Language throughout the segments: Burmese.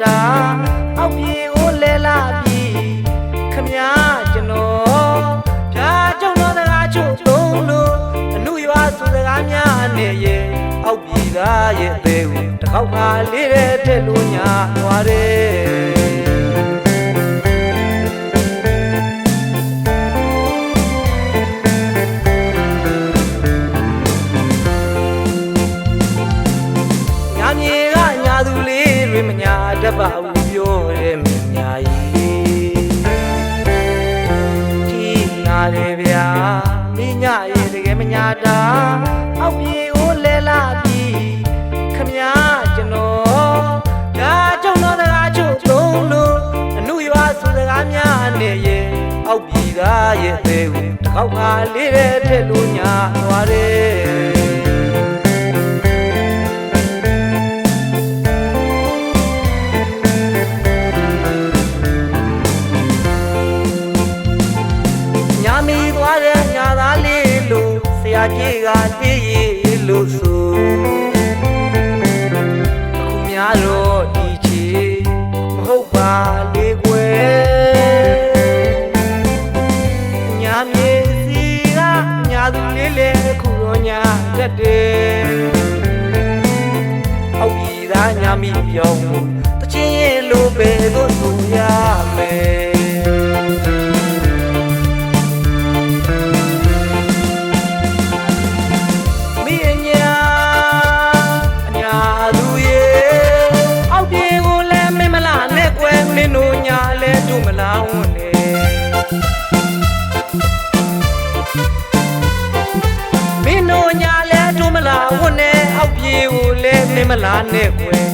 တာအောက်ပြေကိုလဲလာပြီးခမကျွန်တော်ဖြာကျုံတော်စကားချုပ်သုံးလို့အနုရွာဆိုစကားများနဲ့ရဲ့အောက်ပြေသားရဲ့သေးကိုတစ်ခေါက်ခါလေးတဲ့ထက်လို့ညာသွားတယ်မညာတတ်ပါဘူးပြောတယ်မညာကြီးဒီနာတယ်ဗျာမိညာရဲ့တကယ်မညာတာအောက်ပြေကိုလဲလာပြီးခမကျွန်တော်ဒါကျုံတော်စကားချုပ်သုံးလို့အနုရွာဆိုစကားများနဲ့ရဲ့အောက်ပြေသားရဲ့သေးကိုတစ်ခေါက်ခါလေးတဲ့ထက်လို့ညာသွားတယ်ကြီးကတည်ရလို့ဆိုအခုများတော့ဒီချီမဟုတ်ပါလေကွယ်ညာမြေစီကညာသူလေးလေအခုတော့ညာတတ်တယ်အောက်ပြည်သားညာမိပြောင်းတချင်းရဲ့လိုပဲလို့ဆိုရမယ်မလာဝန်နေမင်းတို့ညာလဲတို့မလာဝန်နေအောက်ပြေကိုလဲမင်းမလာနဲ့ကွယ်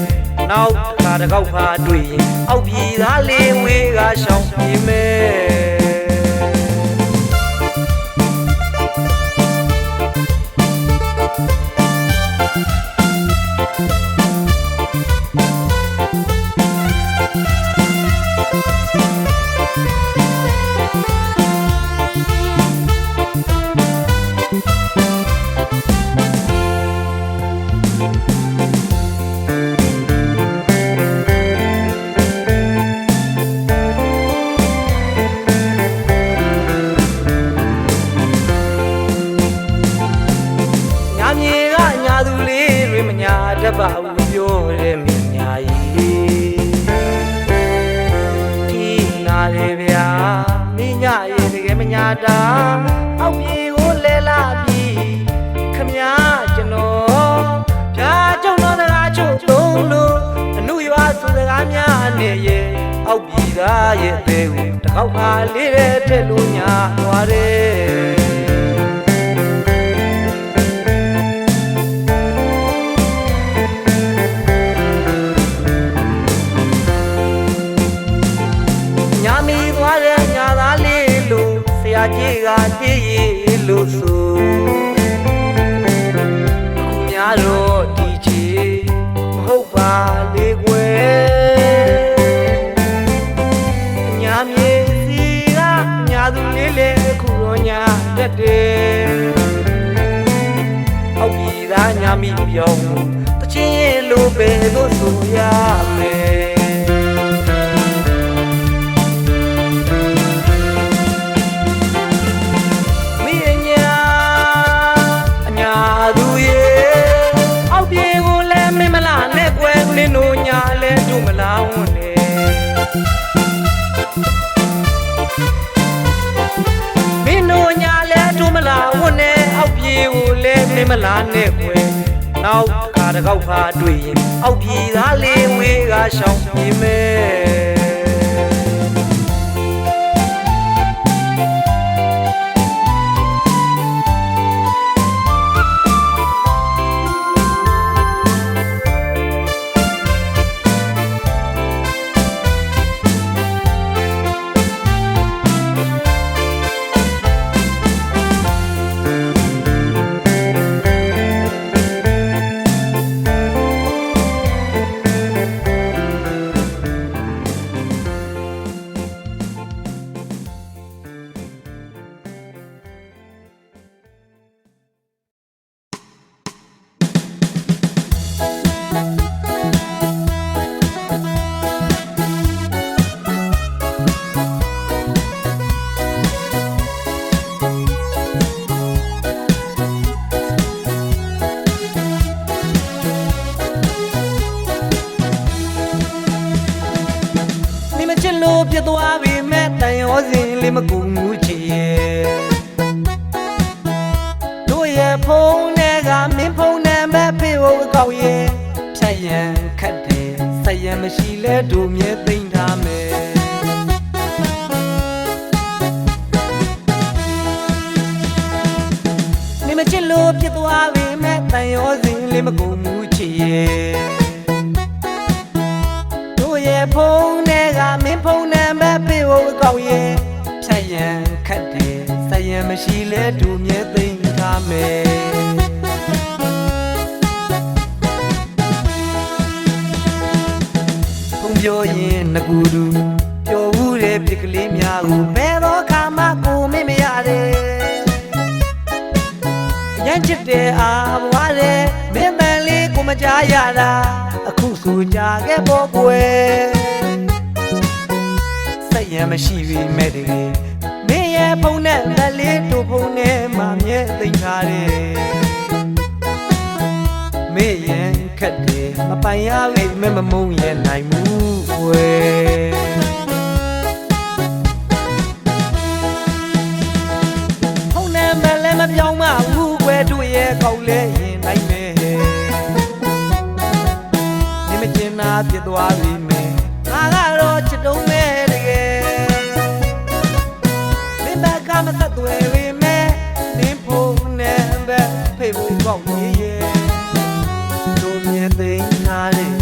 နောက်ခါတစ်ခေါက်ခါတွေ့ရင်အောက်ပြေသားလေးဝေးကရှောင်းပြေမယ်တတ်ပါဘူးပြောတယ်မညာကြီးဒီနာတယ်ဗျာမိညာရဲ့တကယ်မညာတာအောက်ပြေကိုလဲလာပြီးခမကျွန်တော်ဖြာကျုံတော်စကားချုပ်သုံးလို့အနုရွာဆိုစကားများနဲ့ရဲ့အောက်ပြေသားရဲ့သေးကိုတစ်ခေါက်ခါလေးတဲ့ထက်လို့ညာသွားတယ်ကြီးကတည်ရလို့ဆိုအခုများတော့ဒီချီမဟုတ်ပါလေကွယ်ညာမြေစီကညာသူလေးလေအခုတော့ညာတတ်တယ်အောက်ပြည်သားညာမိပြောင်းတချင်းရဲ့လိုပဲလို့ဆိုရမယ်မင်းတို့ညာလဲတို့မလာဝန်နေမင်းတို့ညာလဲတို့မလာဝန်နေအောက်ပြေကိုလဲမင်းမလာနဲ့ကွယ်နောက်ခါတစ်ခေါက်ခါတွေ့ရင်အောက်ပြေသားလေးဝေးကရှောင်းပြေမယ် မချစ်လို့ပြတ်သွားပြီမဲ့တန်ရောစင်လေးမကူငူချီရဲ့တို့ရဲ့ဖုန်းထဲကမင်းဖုန်းနံပါတ်ဖေးဖို့အကောက်ရဲ့ဖြတ်ရန်ခတ်တယ်ဆက်ရန်မရှိလဲတို့မြဲသိမ့်ထားမယ်နေမချစ်လို့ပြတ်သွားပြီမဲ့တန်ရောစင်လေးမကူငူချီရဲ့ဖုန်းထဲကမင်းဖုန်းနံပါတ်ဖေးဖို့အကောက်ရဲ့ဖြတ်ရန်ခတ်တယ်ဆက်ရန်မရှိလဲတို့မြဲသိမ့်ထားမယ်ဖုန်းပြောရင်ငကူတူပျော်ဘူးတဲ့ပြစ်ကလေးများကိုဘယ်တော့ခါမှကိုမေ့မရတယ်ရမ်းချစ်တဲ့အားဘွားတဲ့မင်းပန်လေးကိုမကြားရတာအခုဆိုကြခဲ့ပေါ်ကွယ်ဆက်ရမရှိပြီမဲ့တကယ်မင်းရဲ့ဖုန်းနဲ့မလေးတို့ဖုန်းနဲ့မှမြဲသိမ့်ထားတယ်မေ့ရင်ခက်တယ်မပိုင်ရလိမ့်မဲ့မမုန်းရဲ့နိုင်မှုကွယ်ဖုန်းနဲ့မလည်းမပြောင်းမဘူးကွယ်တို့ရဲ့ကောက်လဲရင်နိုင်မယ်မကျင်နာပြစ်သွားပြီမယ်ငါကတော့ချစ်တုံးမဲ့တကယ်မင်းဘက်ကမဆက်သွယ်ပြီမယ်နင်းဖို့နဲ့ပဲဖေးဖို့ကောက်နေရဲ့တို့မြင်သိနာတယ်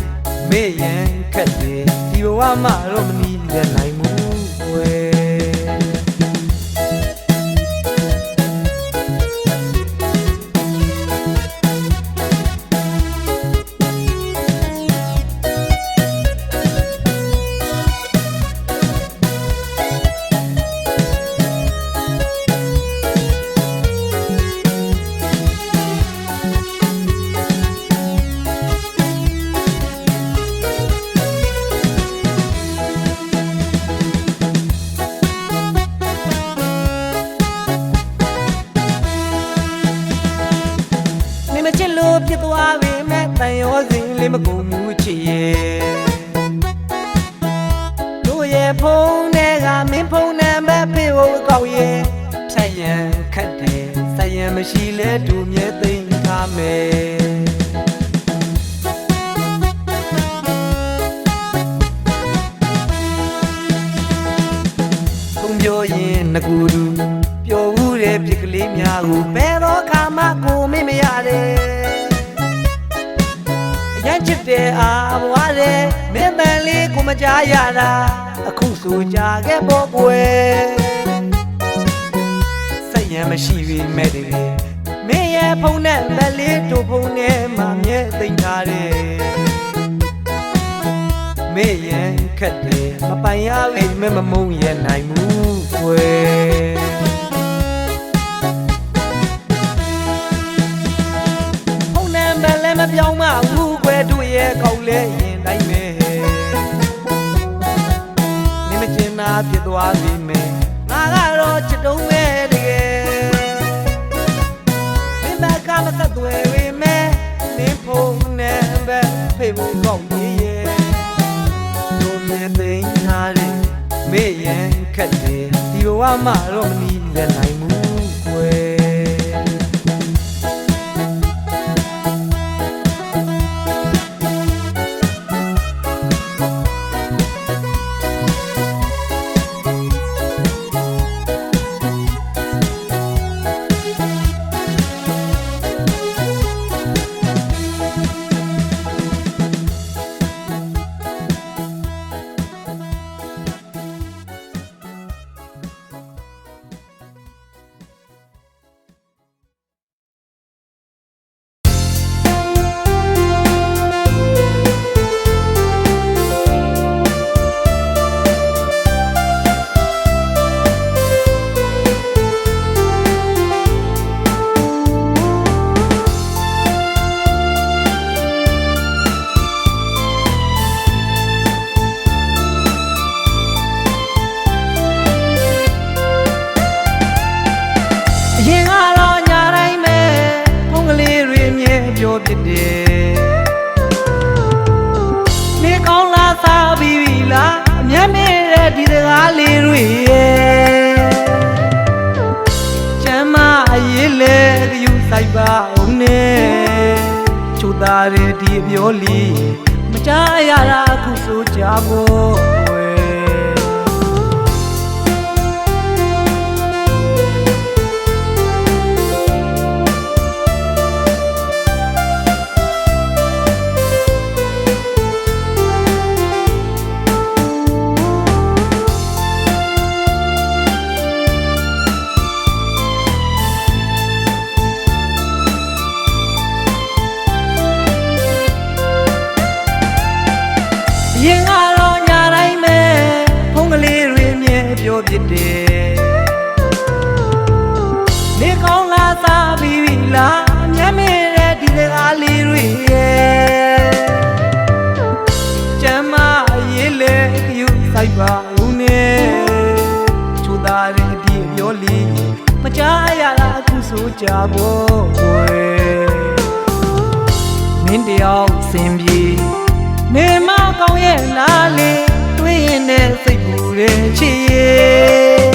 မေ့ရင်ခက်တယ်ဒီဘဝမှာတော့မနီးတဲ့နိုင်မှုွယ်မချစ်လို့ပြစ်သွားပြီမဲ့တန်ရောစင်လေးမကူငူချီရဲ့တို့ရဲ့ဖုန်းထဲကမင်းဖုန်းနံပါတ်ဖေးဖို့အကောက်ရဲ့ဖြတ်ရန်ခတ်တယ်ဆက်ရန်မရှိလဲတို့မြဲသိမ့်ထားမယ်ဖုန်းပြောရင်ငကူတူပျော်ဘူးတဲ့ပြစ်ကလေးများကိုဘယ်တော့ခါမှကိုမေ့မရတယ်ရမ်းချစ်တဲ့အားဘွားတဲ့မင်းပန်လေးကိုမကြားရတာအခုဆိုကြခဲ့ပေါ်ကွယ်ဆက်ရန်မရှိပြီမဲ့တကယ်မင်းရဲ့ဖုန်းနဲ့မလေးတို့ဖုန်းနဲ့မှမြဲသိမ့်ထားတယ်မေ့ရင်ခက်တယ်မပိုင်ရလိမ့်မဲ့မမုန်းရဲ့နိုင်မှုကွယ်မပြောင်းမဘူးကွယ်တို့ရဲ့ကောက်လဲရင်တိုင်းမယ်နေမကျင်နာပြစ်သွားပြီမယ်ငါကတော့ချစ်တုံးမဲ့တကယ်မင်းဘက်ကမဆက်သွယ်ပြီမယ်မင်းဖုန်းနဲ့ပဲဖေးဖို့ကောက်နေရဲ့တို့မြင်သိမ်းထားတယ်မေ့ရင်ခက်တယ်ဒီဘဝမှာတော့မနီးလဲနိုင်မှုကွယ်ပြောဖြစ်တယ်နေကောင်းလားစားပြီးပြီလားအမျက်မင်း တဲ့ဒီအပြောလေးမကြားရတာအခုဆိုကြဖို့ရင်ကတော့ညာတိုင်းပဲဖုန်းကလေးတွေမြဲပြောဖြစ်တယ်နေကောင်းလားစားပြီးပြီလားမျက်မေးတဲ့ဒီစကားလေးတွေရဲ့ကျမ်းမရေးလေယူဆိုင်ပါဦးနဲ့ချိုးသားတဲ့ဒီအပြောလေးမကြားရတာအခုဆိုကြဖို့မင်းတယောက်စင်ပြေနေမကောင်းရဲ့လားလေတွေးရင်နဲ့စိတ်ပူတဲ့ချစ်ရဲ့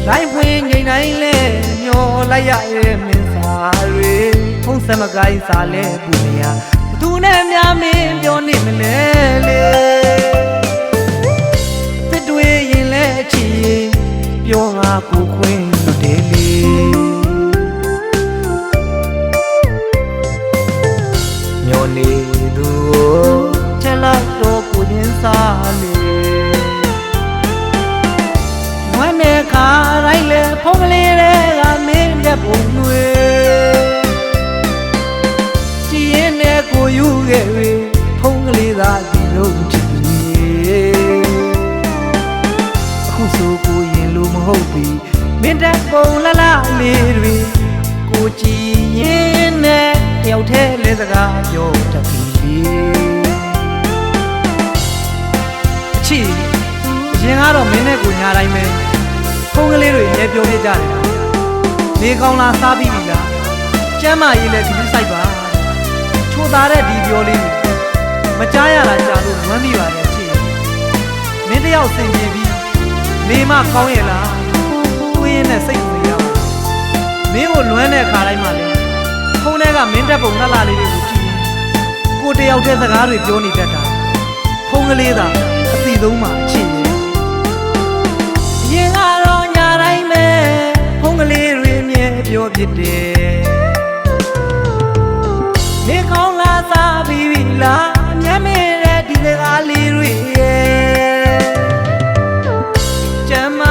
လိုက်ဖွင့်နေတိုင်းလဲမျောလိုက်ရရဲ့မင်းစာတွေဖုံးစမကိုင်းစာလဲပူနေရဘသူနဲ့များမင်းပြောနေမလဲလေသစ်တွေးရင်လဲချစ်ရဲ့ပြောငါကိုခွင့်လွတ်တယ်လေမျောနေသူချက်လိုက်တော့ကိုရင်းစားလေဝမ်းနဲ့ခါတိုင်းလေဖုန်းကလေးတွေကမင်းတဲ့ပုံတွေကြည်ရင်နဲ့ကိုယူခဲ့ပြီဖုန်းကလေးသာဒီလုံးချစ်အခုဆိုကိုရင်လို့မဟုတ်ပြီမင်းတဲ့ပုံလာလာလေးတွေကိုကြည်ရင်နဲ့တယောက်တည်းလေးစကားပြောတတ်ပြီအချစ်အရင်ကတော့မင်းနဲ့ကိုညာတိုင်းပဲဖုန်းကလေးတွေလည်းပြောပြကြတယ်နေကောင်းလားစားပြီးပြီလားကျမ်းမာရေးလည်းဒီစိုက်ပါချိုးသားတဲ့ဒီပြောလေးမကြားရတာကြာလို့ဝမ်းမိပါတယ်ချစ်မင်းတယောက်စင်ပြေပြီးနေမကောင်းရဲ့လားတွေးရင်နဲ့စိတ်ဝင်ရပါမင်းကိုလွမ်းတဲ့ခါတိုင်းမှလည်းဖုန်းထဲကမင်းတက်ပုံလှလှလေးတွေကိုကြည့်ကိုတယောက်တည်းစကားတွေပြောနေတတ်တာဖုန်းကလေးသာအစီဆုံးမှအချစ်ရဲ့ရင်ကတော့ညာတိုင်းပဲဖုန်းကလေးတွေမြဲပြောဖြစ်တယ်နေကောင်းလားစားပြီးပြီလားမျက်မေးတဲ့ဒီစကားလေးတွေရဲ့ကျမ်းမ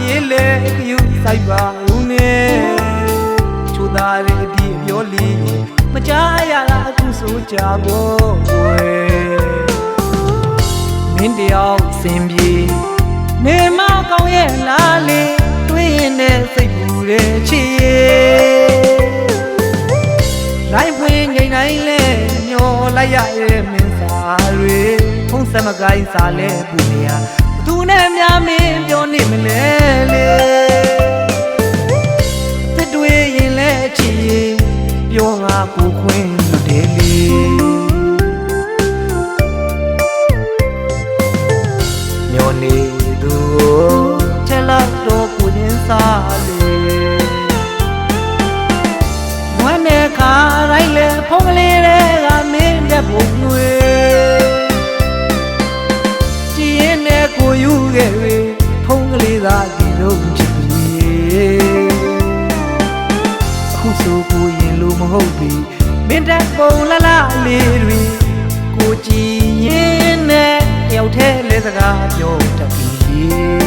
ရေးလေယူဆိုင်ပါဦးနဲ့ချိုးသားတဲ့ဒီအပြောလေးမကြားရတာအခုဆိုကြဖို့မင်းတယောက်စင်ပြေနေမကောင်းရဲ့လားလေတွေးရင်နဲ့စိတ်ပူတဲ့ချစ်ရဲ့လိုက်ဖွင့်နေတိုင်းလဲမျောလိုက်ရရဲ့မင်းစာတွေဖုံးစမကိုင်းစာလဲပူနေရဘသူနဲ့များမင်းပြောနေမလဲလေသစ်တွေးရင်လဲချစ်ရဲ့ပြောငါကိုခွင့်လွတ်တယ်လေမျောနေသူချက်လိုက်တော့ကိုရင်းစားလေဝမ်းနဲ့ခါတိုင်းလေဖုန်းကလေးတွေကမင်းတဲ့ပုံတွေကြည်ရင်နဲ့ကိုယူခဲ့ပြီဖုန်းကလေးသာဒီလုံးချစ်အခုဆိုကိုရင်လို့မဟုတ်ပြီမင်းတဲ့ပုံလှလှလေးတွေကိုကြည်ရင်နဲ့တယောက်တည်းလေးစကားပြောတတ်ပြီ